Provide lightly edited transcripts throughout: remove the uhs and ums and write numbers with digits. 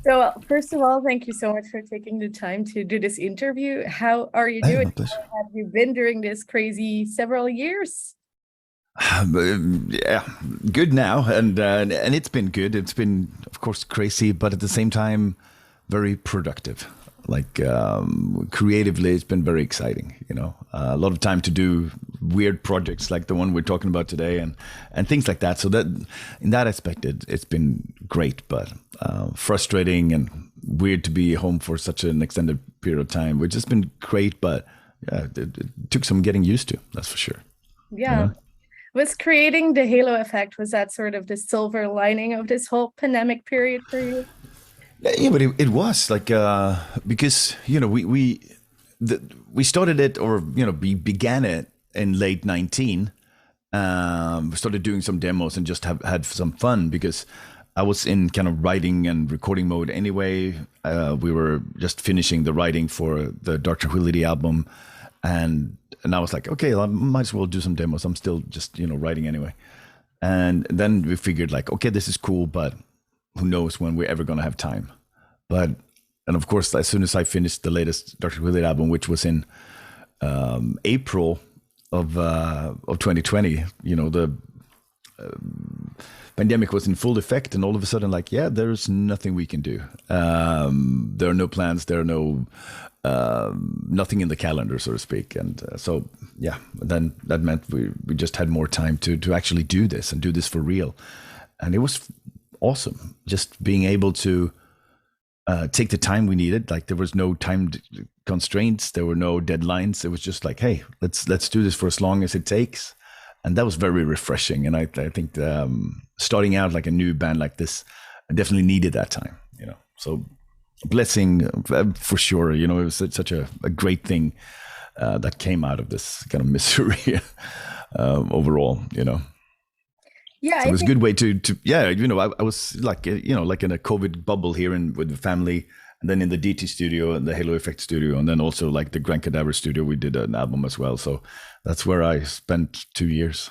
So, first of all, thank you so much for taking the time to do this interview. How are you Hey, doing? my pleasure. How have you been during this crazy several years? Yeah, good now, and it's been good. It's been, of course, crazy, but at the same time, very productive. Like creatively, it's been very exciting. A lot of time to do weird projects like the one we're talking about today, and things like that. So that in that aspect, it's been great, but frustrating and weird to be home for such an extended period of time, which has been great, but yeah, it took some getting used to. That's for sure. You Yeah. know. Was creating the halo effect, was that sort of the silver lining of this whole pandemic period for you? Yeah, but it was like because we started it, or we began it in late 19. We started doing some demos and just have had some fun because I was in kind of writing and recording mode anyway. We were just finishing the writing for the Dark Tranquility album, and I was like, okay, I might as well do some demos. I'm still just writing anyway. And then we figured like, okay, this is cool, but who knows when we're ever gonna have time. But and of course, as soon as I finished the latest Dr. Willie album, which was in April of 2020, the pandemic was in full effect, and all of a sudden, like, yeah, there's nothing we can do. There are no plans. There are no nothing in the calendar, so to speak. And so, yeah, then that meant we just had more time to actually do this and do this for real. And it was awesome, just being able to take the time we needed. Like there was no time constraints, there were no deadlines. It was just like, hey, let's do this for as long as it takes, and that was very refreshing. And I think starting out like a new band like this, I definitely needed that time. So blessing for sure. It was such a great thing that came out of this kind of misery overall. Yeah, So it I was a think good way to yeah, I was like, like in a COVID bubble here with the family, and then in the DT studio and the Halo Effect studio, and then also like the Grand Cadaver studio, we did an album as well. So that's where I spent 2 years.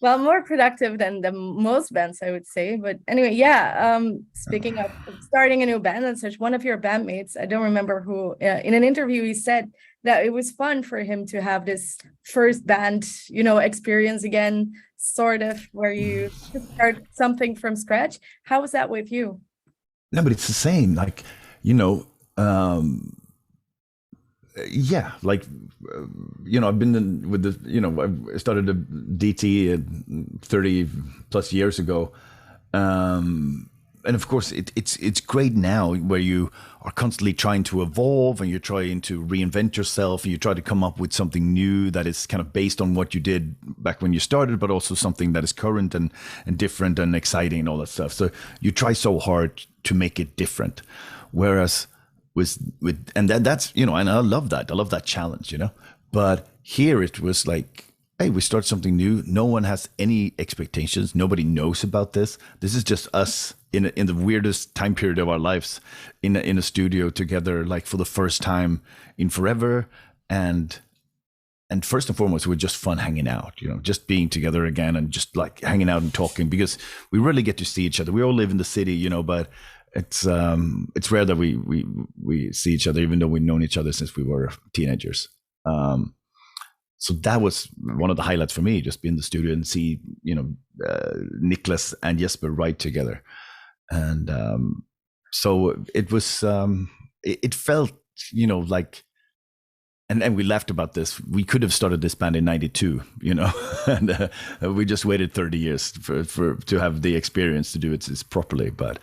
well, more productive than the most bands, I would say. But anyway, yeah. Speaking of starting a new band and such, one of your bandmates, I don't remember who, in an interview, he said that it was fun for him to have this first band, experience again, sort of, where you start something from scratch. How was that with you? No, but it's the same. Like, you know, um, yeah, like, I've been with the, I started a DT 30 plus years ago. And of course, it's great now where you are constantly trying to evolve and you're trying to reinvent yourself and you try to come up with something new that is kind of based on what you did back when you started, but also something that is current and different and exciting and all that stuff. So you try so hard to make it different. Whereas with and that's and I love that. I love that challenge, But here it was like, hey, we start something new. No one has any expectations. Nobody knows about this. This is just us in the weirdest time period of our lives in a studio together, like for the first time in forever. And first and foremost, we're just fun hanging out, just being together again and just like hanging out and talking, because we really get to see each other. We all live in the city, but it's rare that we see each other, even though we've known each other since we were teenagers. So that was one of the highlights for me, just be in the studio and see, Niklas and Jesper write together. And so it was, it felt, like, and we laughed about this. We could have started this band in '92, and we just waited 30 years for to have the experience to do it properly. But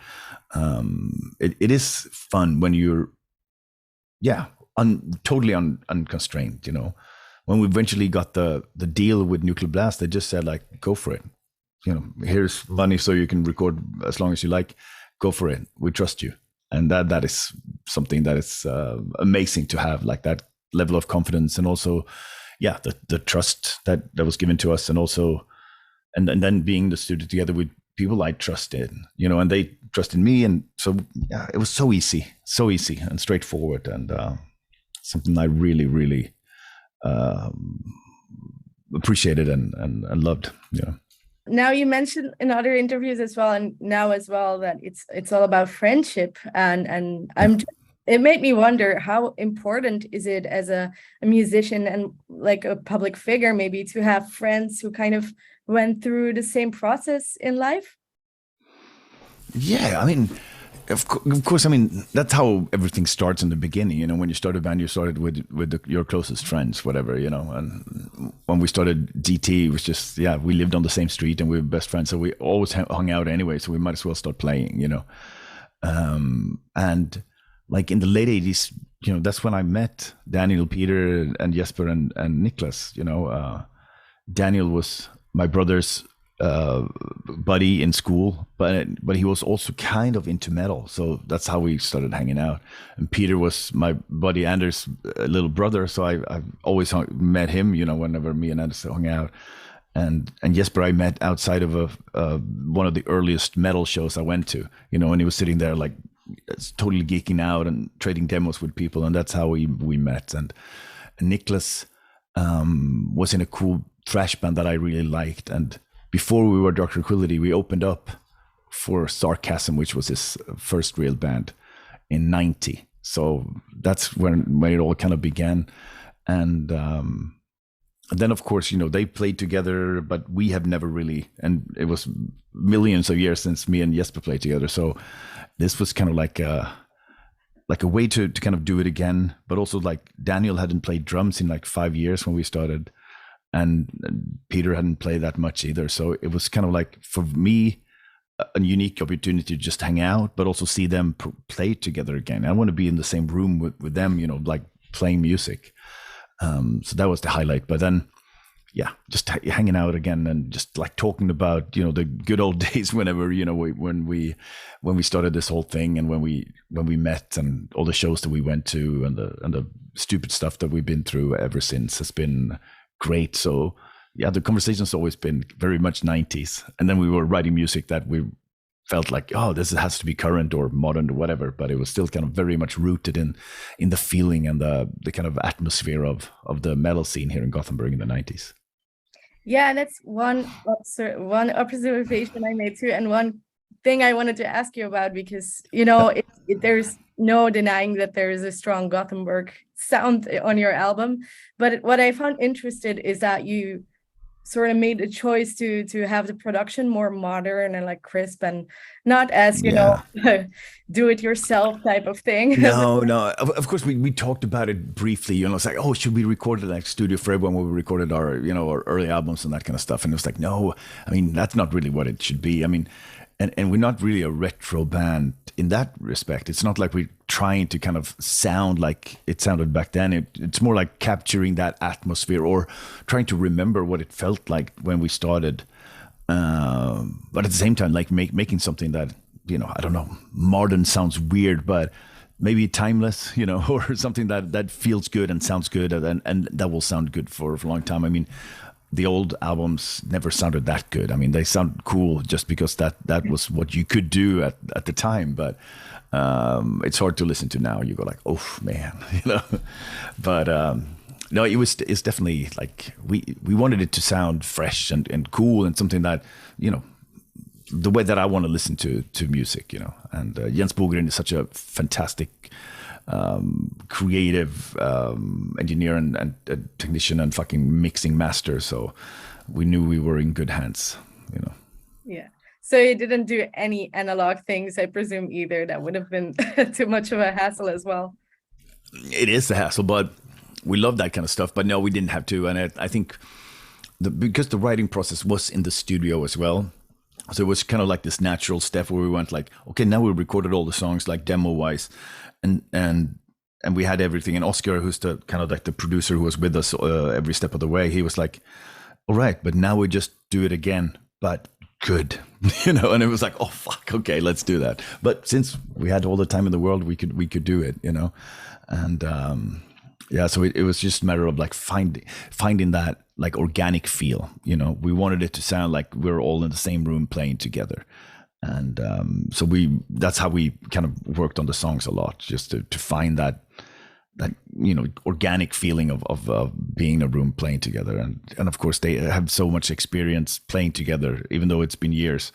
it is fun when you're, yeah, totally unconstrained, When we eventually got the deal with Nuclear Blast, they just said like, go for it. Here's money so you can record as long as you like. Go for it. We trust you. And that is something that is amazing to have, like that level of confidence, and also, yeah, the trust that was given to us, and also, and then being in the studio together with people I trusted, and they trusted me, and so yeah, it was so easy and straightforward, and something I really, really appreciated and loved. now you mentioned in other interviews as well, and now as well, that it's all about friendship, and Yeah. it made me wonder, how important is it as a musician and like a public figure maybe to have friends who kind of went through the same process in life? Yeah, I mean, of course, I mean that's how everything starts in the beginning. You know, when you start a band, you started with your closest friends, whatever. You know, and when we started DT, it was just we lived on the same street and we were best friends, so we always hung out anyway. So we might as well start playing. You know, and like in the late '80s, you know, that's when I met Daniel, Peter, and Jesper and Niklas. You know, Daniel was my brother's buddy in school, but he was also kind of into metal, so that's how we started hanging out. And Peter was my buddy Anders' little brother, so I've always met him, you know, whenever me and Anders hung out. And Jesper I met outside of one of the earliest metal shows I went to, you know, and he was sitting there like totally geeking out and trading demos with people, and that's how we met. And Niklas was in a cool thrash band that I really liked, and before we were Dr. Tranquility, we opened up for Sarcasm, which was his first real band in '90. So that's when it all kind of began. And then, of course, you know, they played together, but we have never really, and it was millions of years since me and Jesper played together. So this was kind of like a way to kind of do it again. But also, like, Daniel hadn't played drums in like 5 years when we started. And Peter hadn't played that much either. So it was kind of like, for me, a unique opportunity to just hang out, but also see them play together again. I want to be in the same room with them, you know, like playing music. So that was the highlight. But then, just hanging out again and just like talking about, you know, the good old days whenever, you know, when we started this whole thing, and when we met, and all the shows that we went to, and the stupid stuff that we've been through ever since has been great. So the conversation's always been very much 90s, and then we were writing music that we felt like, oh, this has to be current or modern or whatever, but it was still kind of very much rooted in the feeling and the kind of atmosphere of the metal scene here in Gothenburg in the 90s. Yeah, and that's one observation I made too, and one thing I wanted to ask you about, because, you know, there's no denying that there is a strong Gothenburg sound on your album. But what I found interested is that you sort of made a choice to have the production more modern and like crisp, and not as, you know, do it yourself type of thing. No. Of course, we talked about it briefly. You know, it's like, oh, should we record it like Studio for Everyone when we recorded our, you know, our early albums and that kind of stuff? And it was like, no, I mean, that's not really what it should be. I mean, and we're not really a retro band in that respect. It's not like we're trying to kind of sound like it sounded back then. It's more like capturing that atmosphere, or trying to remember what it felt like when we started. But at the same time, like making something that, you know, I don't know, modern sounds weird, but maybe timeless, you know, or something that feels good and sounds good, and that will sound good for a long time. I mean, the old albums never sounded that good. I mean, they sound cool just because that was what you could do at the time. But it's hard to listen to now. You go like, oh man, you know. But no, it's definitely like we wanted it to sound fresh and cool, and something that, you know, the way that I want to listen to music, you know. And Jens Bogren is such a fantastic creative engineer and technician and fucking mixing master. So we knew we were in good hands, you know. Yeah. So you didn't do any analog things, I presume, either. That would have been too much of a hassle as well. It is a hassle, but we love that kind of stuff. But no, we didn't have to. And I think because the writing process was in the studio as well, so it was kind of like this natural step where we went like, okay, now we recorded all the songs like demo wise, and we had everything. And Oscar, who's the kind of like the producer who was with us every step of the way, he was like, all right, but now we just do it again, but good, you know. And it was like, oh fuck, okay, let's do that. But since we had all the time in the world, we could do it, you know. And so it was just a matter of like finding that like organic feel, you know. We wanted it to sound like we're all in the same room playing together. And so that's how we kind of worked on the songs a lot, just to find that that organic feeling of being in a room playing together, and of course they have so much experience playing together, even though it's been years.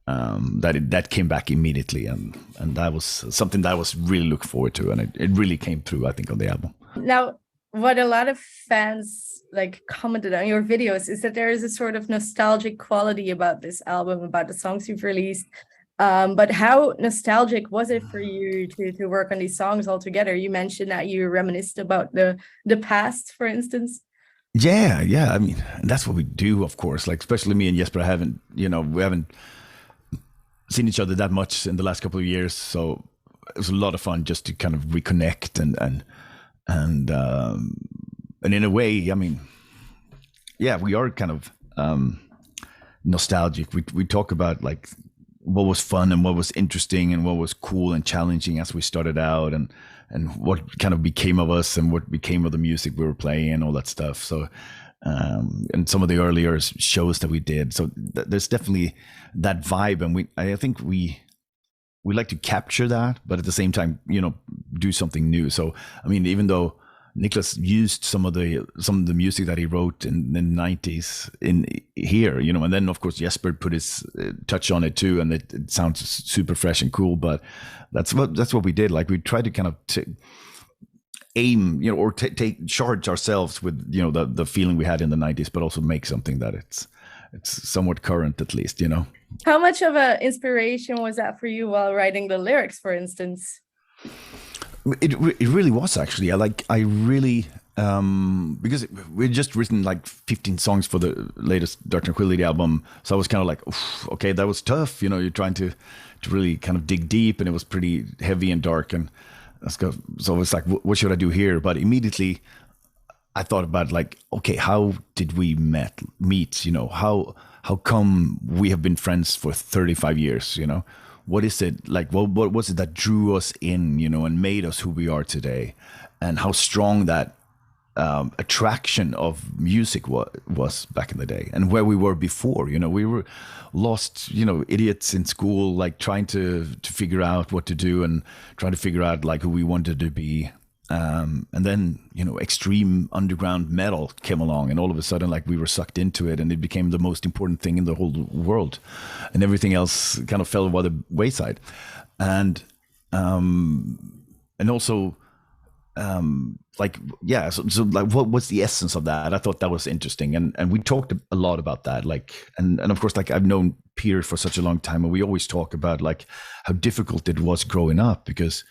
That came back immediately, and that was something that I was really looking forward to, and it really came through, I think, on the album. Now, what a lot of fans like commented on your videos is that there is a sort of nostalgic quality about this album, about the songs you've released. But how nostalgic was it for you to work on these songs all together? You mentioned that you reminisced about the past, for instance. Yeah, I mean, that's what we do, of course. Like, especially me and Jesper we haven't seen each other that much in the last couple of years, so it was a lot of fun just to kind of reconnect and in a way, I mean, yeah, we are kind of nostalgic. We talk about like what was fun and what was interesting and what was cool and challenging as we started out, and what kind of became of us and what became of the music we were playing and all that stuff. So and some of the earlier shows that we did. So there's definitely that vibe, and I think we like to capture that, but at the same time, do something new. So I mean, even though Niklas used some of the music that he wrote in the 90s in here, and then of course Jesper put his touch on it too, and it sounds super fresh and cool. But that's what we did. Like, we tried to kind of aim, or take charge ourselves with the feeling we had in the 90s, but also make something that it's somewhat current, at least. How much of an inspiration was that for you while writing the lyrics, for instance? It really was, actually. I really because we'd just written like 15 songs for the latest Dark Tranquillity album, so I was kind of like, okay, that was tough. You're trying to really kind of dig deep, and it was pretty heavy and dark, and so it's like, what should I do here? But immediately I thought about, like, okay, how did we meet? How come we have been friends for 35 years? What is it like? What was it that drew us in, and made us who we are today? And how strong that attraction of music was back in the day, and where we were before. We were lost, idiots in school, like trying to figure out what to do and trying to figure out like who we wanted to be. And then, extreme underground metal came along, and all of a sudden, like, we were sucked into it, and it became the most important thing in the whole world, and everything else kind of fell by the wayside. And also, like, yeah, so like, what's the essence of that? I thought that was interesting, and we talked a lot about that, like, and of course, like, I've known Peter for such a long time, and we always talk about like how difficult it was growing up, because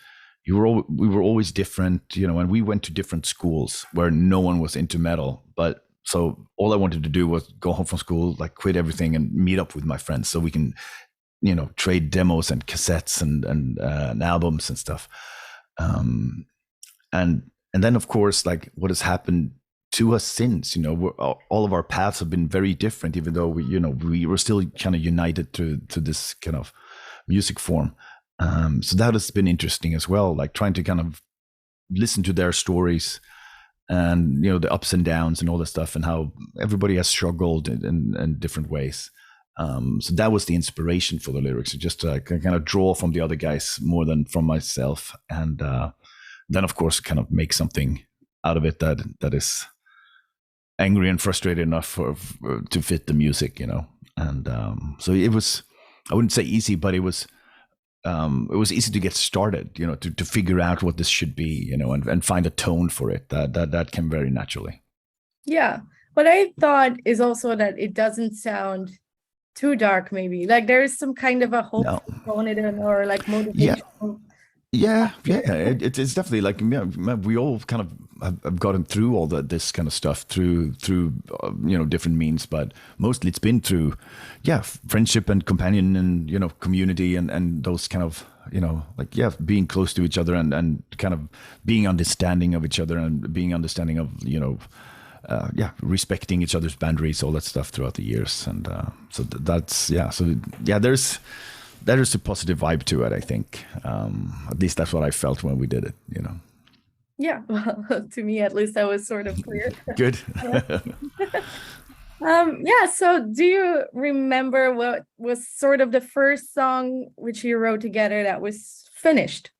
we were always different, and we went to different schools where no one was into metal. But so all I wanted to do was go home from school, like, quit everything and meet up with my friends so we can, trade demos and cassettes and albums and stuff. And then, of course, like, what has happened to us since, all of our paths have been very different, even though we were still kind of united to this kind of music form. So that has been interesting as well, like trying to kind of listen to their stories and, the ups and downs and all this stuff, and how everybody has struggled in different ways. So that was the inspiration for the lyrics, just to kind of draw from the other guys more than from myself. And then, of course, kind of make something out of it that is angry and frustrated enough to fit the music, And so it was, I wouldn't say easy, but it was easy to get started, to figure out what this should be, and find a tone for it. That came very naturally. Yeah. What I thought is also that it doesn't sound too dark, maybe. Like, there is some kind of a hopeful tone in it, or like motivational. Yeah. It's definitely like, we all kind of have gotten through all this kind of stuff through different means, but mostly it's been through friendship and companion and community and those kind of being close to each other and kind of being understanding of each other and being understanding of respecting each other's boundaries, all that stuff throughout the years. And so that's there's a positive vibe to it, I think. At least that's what I felt when we did it, Yeah, well, to me, at least, that was sort of clear. Good. So do you remember what was sort of the first song which you wrote together that was finished?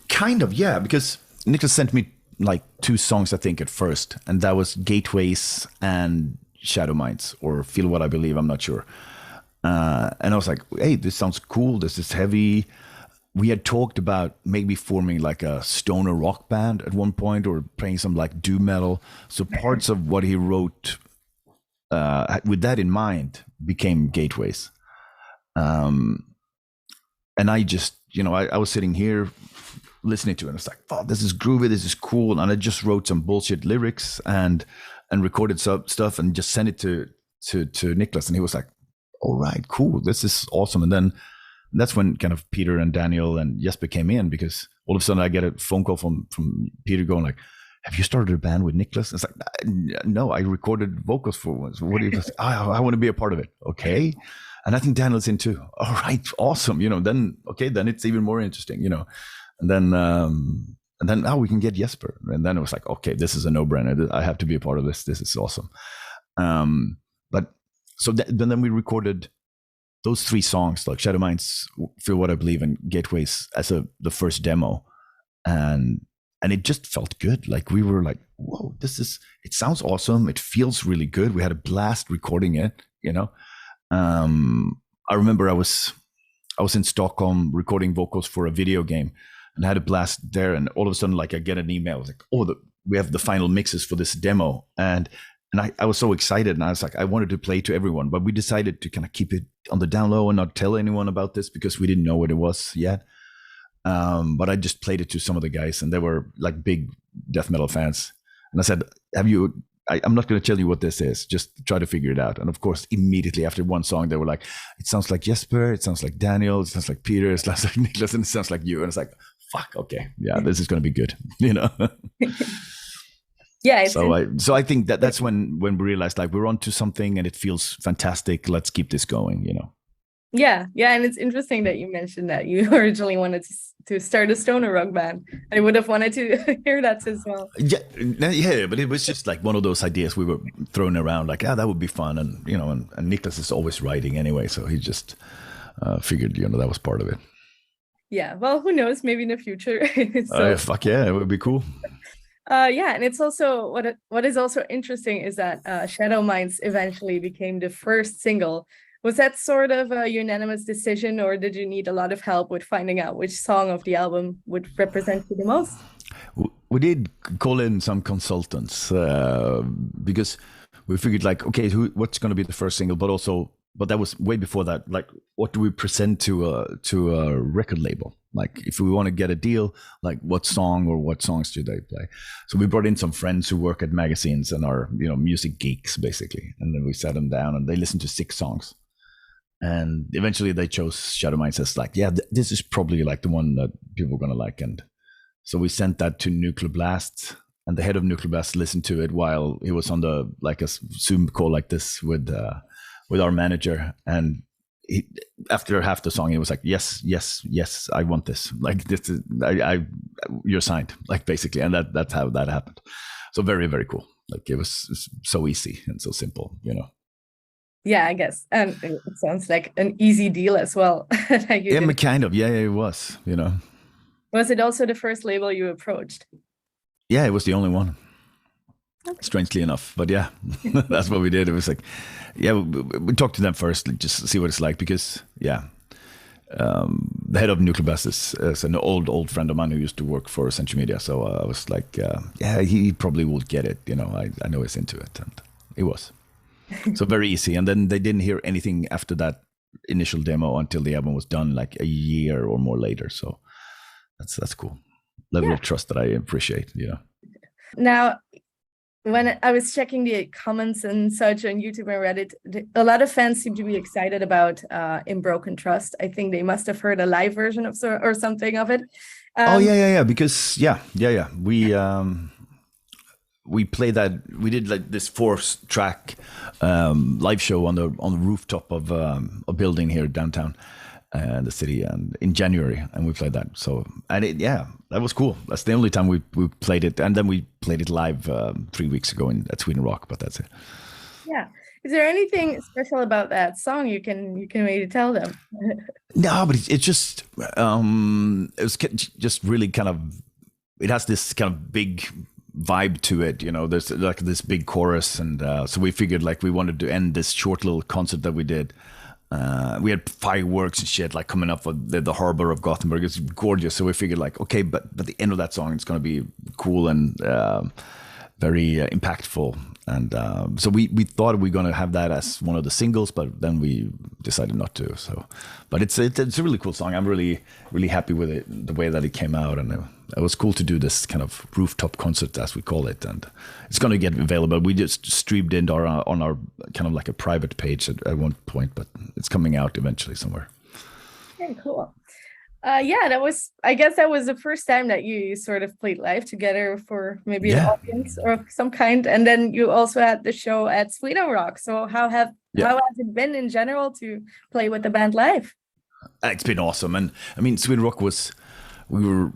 Kind of, yeah, because Nicholas sent me like two songs, I think, at first, and that was Gateways and Shadowmines, or Feel What I Believe. I'm not sure. And I was like, hey, this sounds cool. This is heavy. We had talked about maybe forming like a stoner rock band at one point, or playing some like doom metal. So parts of what he wrote with that in mind became Gateways. And I just, I was sitting here listening to it, and it's like, oh, this is groovy, this is cool. And I just wrote some bullshit lyrics and recorded some stuff and just sent it to Nicholas, and he was like, all right, cool, this is awesome. And then that's when kind of Peter and Daniel and Jesper came in, because all of a sudden I get a phone call from Peter going like, have you started a band with Nicholas? It's like, no, I recorded vocals for once. What do you just, I want to be a part of it. Okay. And I think Daniel's in too. All right, awesome. Then it's even more interesting, and then we can get Jesper. And then it was like, okay, this is a no-brainer. I have to be a part of this. This is awesome. But so then we recorded those three songs, like Shadowmines, Feel What I Believe, and Gateways, as the first demo. And it just felt good. Like we were like, whoa, it sounds awesome. It feels really good. We had a blast recording it, I remember I was in Stockholm recording vocals for a video game, and I had a blast there. And all of a sudden, like I get an email like, oh, we have the final mixes for this demo. And I was so excited, and I was like, I wanted to play to everyone, but we decided to kind of keep it on the down low and not tell anyone about this, because we didn't know what it was yet. But I just played it to some of the guys, and they were like big death metal fans. And I said, I'm not going to tell you what this is, just try to figure it out. And of course, immediately after one song, they were like, it sounds like Jesper, it sounds like Daniel, it sounds like Peter, it sounds like Nicholas, and it sounds like you. And it's like, fuck, okay, yeah, this is going to be good, Yeah. So I think that's when we realized like we're onto something and it feels fantastic. Let's keep this going, Yeah, and it's interesting that you mentioned that you originally wanted to start a stoner rock band. I would have wanted to hear that as well. Yeah, but it was just like one of those ideas we were throwing around, like, that would be fun, and and Nicholas is always writing anyway, so he just figured that was part of it. Yeah, well, who knows? Maybe in the future. Fuck yeah, it would be cool. Yeah, and it's also what is also interesting is that Shadowmines eventually became the first single. Was that sort of a unanimous decision, or did you need a lot of help with finding out which song of the album would represent you the most? We did call in some consultants because we figured like, okay, what's going to be the first single, but that was way before that. Like, what do we present to a record label? Like, if we want to get a deal, like what song or what songs do they play? So we brought in some friends who work at magazines and are music geeks basically, and then we sat them down and they listened to 6 songs. And eventually they chose Shadowmines as like, yeah, this is probably like the one that people are going to like. And so we sent that to Nuclear Blast, and the head of Nuclear Blast listened to it while he was on a Zoom call like this with our manager. And after half the song, he was like, yes, I want this. Like, this is, you're signed, like, basically. And that's how that happened. So very, very cool. Like, it was so easy and so simple, Yeah, I guess. And it sounds like an easy deal as well. Yeah, kind of. Yeah, it was, Was it also the first label you approached? Yeah, it was the only one. Okay. Strangely enough. But yeah, that's what we did. It was like, yeah, we talked to them first, just see what it's like, because, yeah, the head of Nuclear Blast is an old friend of mine who used to work for Century Media. So I was like, yeah, he probably would get it. I know he's into it. And he was. So very easy. And then they didn't hear anything after that initial demo until the album was done, like a year or more later. So that's cool. Level of trust that I appreciate. Now, when I was checking the comments and such on YouTube and Reddit, a lot of fans seem to be excited about In Broken Trust. I think they must have heard a live version of or something of it. Because we played that. We did like this 4-track live show on the rooftop of a building here downtown the city, and in January, and we played that. So, and that was cool. That's the only time we played it, and then we played it live 3 weeks ago at Sweden Rock. But that's it. Yeah. Is there anything special about that song you can maybe tell them? No, but it's just it was just really kind of it has this kind of big vibe to it, you know. There's like this big chorus, and so we figured like we wanted to end this short little concert that we did. We had fireworks and shit like coming up for the harbor of Gothenburg. It's gorgeous. So we figured like, okay, but the end of that song, it's going to be cool and very impactful. And so we thought we were going to have that as one of the singles, but then we decided not to. So, but it's a really cool song. I'm really happy with it, the way that it came out, and it was cool to do this kind of rooftop concert, as we call it. And it's going to get available. We just streamed it on our kind of like a private page at one point, but it's coming out eventually somewhere. Very cool. Yeah, I guess that was the first time that you sort of played live together for maybe an audience or some kind. And then you also had the show at Sweden Rock. So how has it been in general to play with the band live? It's been awesome. And I mean, Sweden Rock we were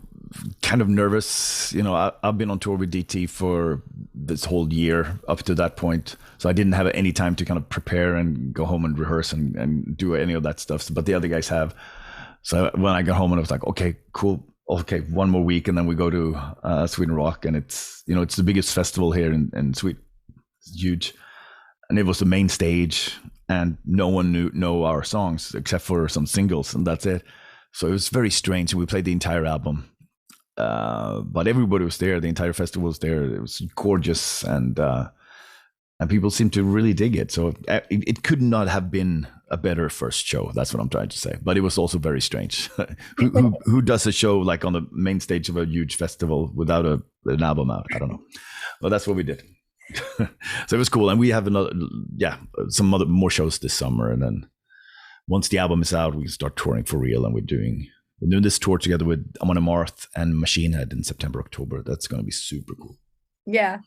kind of nervous. You know, I've been on tour with DT for this whole year up to that point. So I didn't have any time to kind of prepare and go home and rehearse and do any of that stuff. But the other guys have. So when I got home, and I was like, okay, cool. Okay, one more week, and then we go to Sweden Rock, and it's the biggest festival here in Sweden. It's huge, and it was the main stage, and no one know our songs except for some singles, and that's it. So it was very strange. We played the entire album, but everybody was there. The entire festival was there. It was gorgeous, and people seemed to really dig it. So it could not have been a better first show. That's what I'm trying to say. But it was also very strange. who does a show like on the main stage of a huge festival without an album out? I don't know. Well, that's what we did. So it was cool. And we have some more shows this summer. And then once the album is out, we start touring for real. And we're doing this tour together with Amon Amarth and Machine Head in September, October. That's going to be super cool. Yeah.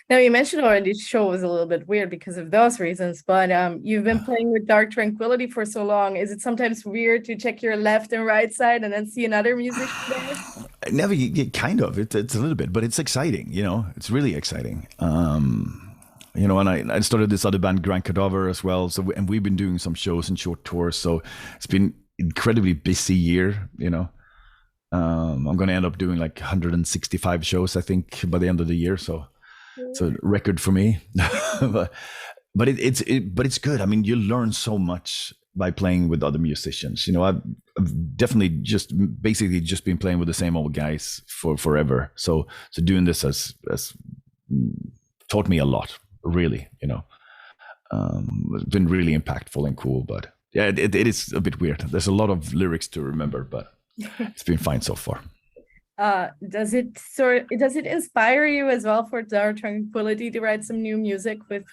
Now, you mentioned already the show was a little bit weird because of those reasons, but you've been playing with Dark Tranquillity for so long. Is it sometimes weird to check your left and right side and then see another musician there? Never, kind of. It's a little bit, but it's exciting, you know. It's really exciting. You know, and I started this other band, Grand Cadaver, as well. So, and we've been doing some shows and short tours. So it's been incredibly busy year, you know. I'm going to end up doing like 165 shows, I think, by the end of the year. So it's a record for me. but it's good. I mean, you learn so much by playing with other musicians. You know, I've definitely basically just been playing with the same old guys for forever. So doing this has taught me a lot, really. You know, it's been really impactful and cool. But yeah, it is a bit weird. There's a lot of lyrics to remember, but it's been fine so far. Does it inspire you as well for Dark Tranquillity to write some new music with?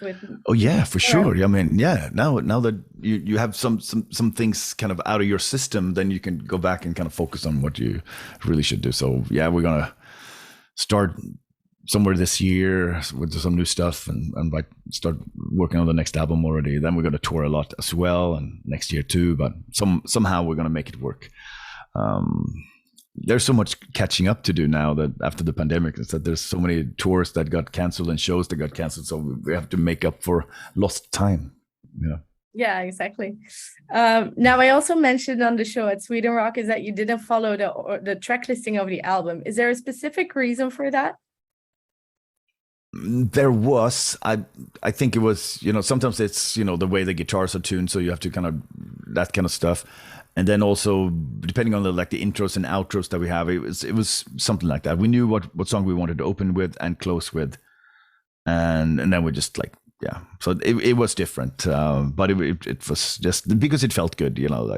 Oh yeah, for sure. I mean, yeah. Now that you have some things kind of out of your system, then you can go back and kind of focus on what you really should do. So yeah, we're gonna start somewhere this year with some new stuff and start working on the next album already. Then we're gonna tour a lot as well, and next year too. But somehow we're gonna make it work. There's so much catching up to do now that after the pandemic, is that there's so many tours that got canceled and shows that got canceled. So we have to make up for lost time. Yeah. Yeah, exactly. Now, I also mentioned on the show at Sweden Rock is that you didn't follow the track listing of the album. Is there a specific reason for that? There was. I think it was, you know, sometimes it's, you know, the way the guitars are tuned, so you have to kind of that kind of stuff. And then also, depending on the intros and outros that we have, it was something like that. We knew what song we wanted to open with and close with, and then we just yeah. So it was different, but it was just because it felt good, you know,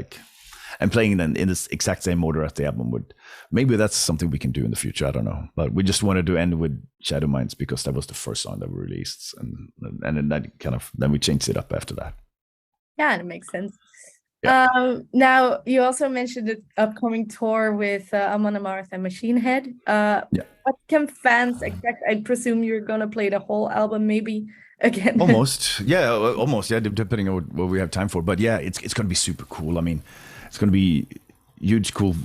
and playing then in this exact same order as the album would. Maybe that's something we can do in the future. I don't know, but we just wanted to end with Shadowmines because that was the first song that we released, and then that then we changed it up after that. Yeah, it makes sense. Yeah. Now, you also mentioned the upcoming tour with Amon Amarth and Machine Head. What can fans expect? I presume you're going to play the whole album maybe again. Almost. Yeah, depending on what we have time for. But yeah, it's going to be super cool. I mean, it's going to be huge, cool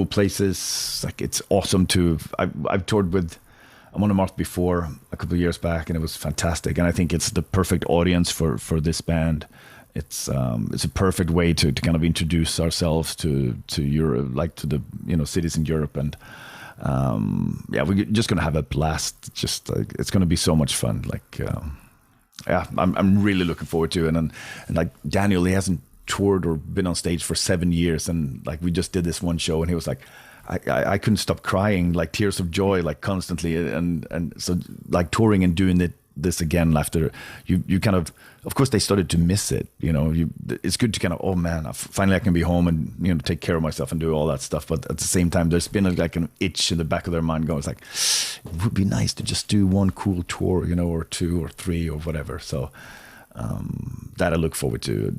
places. It's awesome to... I've toured with Amon Amarth before, a couple of years back, and it was fantastic. And I think it's the perfect audience for this band. It's a perfect way to kind of introduce ourselves to Europe, to the, you know, cities in Europe, and Yeah, we're just gonna have a blast. Just like, it's gonna be so much fun. Like, yeah, I'm really looking forward to it. And like Daniel, he hasn't toured or been on stage for 7 years, and like we just did this one show, and he was like, I couldn't stop crying, like tears of joy, like constantly. And so like touring and doing this again after you kind of course they started to miss it, you know. It's good to kind of, oh man, finally I can be home and, you know, take care of myself and do all that stuff. But at the same time, there's been like an itch in the back of their mind going, it's like, it would be nice to just do one cool tour, you know, or 2 or 3 or whatever. So that I look forward to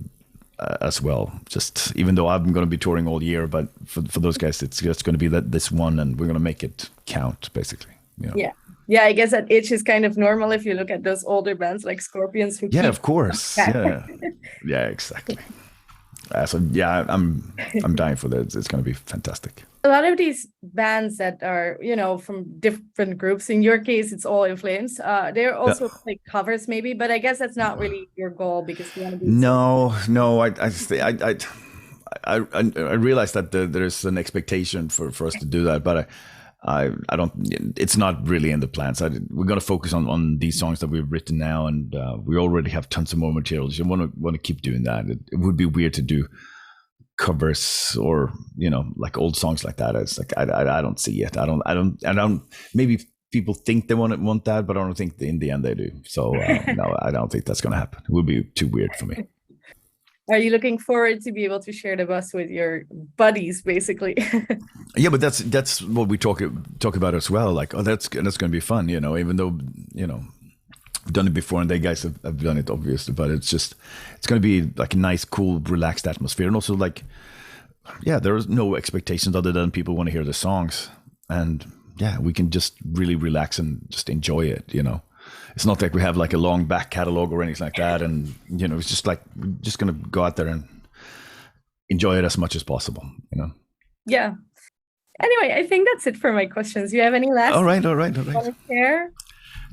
as well. Just even though I'm going to be touring all year, but for those guys, it's just going to be this one, and we're going to make it count, basically. You know? Yeah, I guess that itch is kind of normal if you look at those older bands like Scorpions. Who of course. Yeah, exactly. So yeah, I'm dying for this. It's going to be fantastic. A lot of these bands that are, you know, from different groups, in your case it's All in Flames, they're also like covers maybe, but I guess that's not really your goal, because you want to be no I realize that there's an expectation for us to do that, but I don't, it's not really in the plans. We're going to focus on these songs that we've written now, and we already have tons of more materials. You want to keep doing that. It would be weird to do covers or, you know, like old songs like that. It's like I don't see it. I don't. Maybe people think they want that, but I don't think in the end they do. So no, I don't think that's going to happen. It would be too weird for me. Are you looking forward to be able to share the bus with your buddies, basically? Yeah, but that's what we talk about as well. Like, oh, that's going to be fun, you know. Even though, you know, I've done it before, and they guys have done it, obviously. But it's going to be like a nice, cool, relaxed atmosphere, and also like, yeah, there's no expectations other than people want to hear the songs, and yeah, we can just really relax and just enjoy it, you know. It's not like we have like a long back catalog or anything like that. And, you know, it's just like, we're just going to go out there and enjoy it as much as possible, you know? Yeah. Anyway, I think that's it for my questions. Do you have any last? All right. You want to share?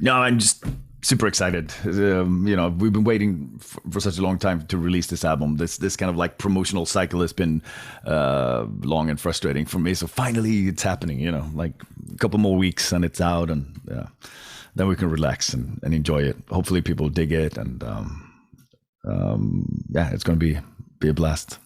No, I'm just super excited. You know, we've been waiting for such a long time to release this album. This kind of like promotional cycle has been long and frustrating for me. So finally it's happening, you know, like a couple more weeks and it's out, and yeah. Then we can relax and enjoy it. Hopefully people dig it, and yeah, it's going to be a blast.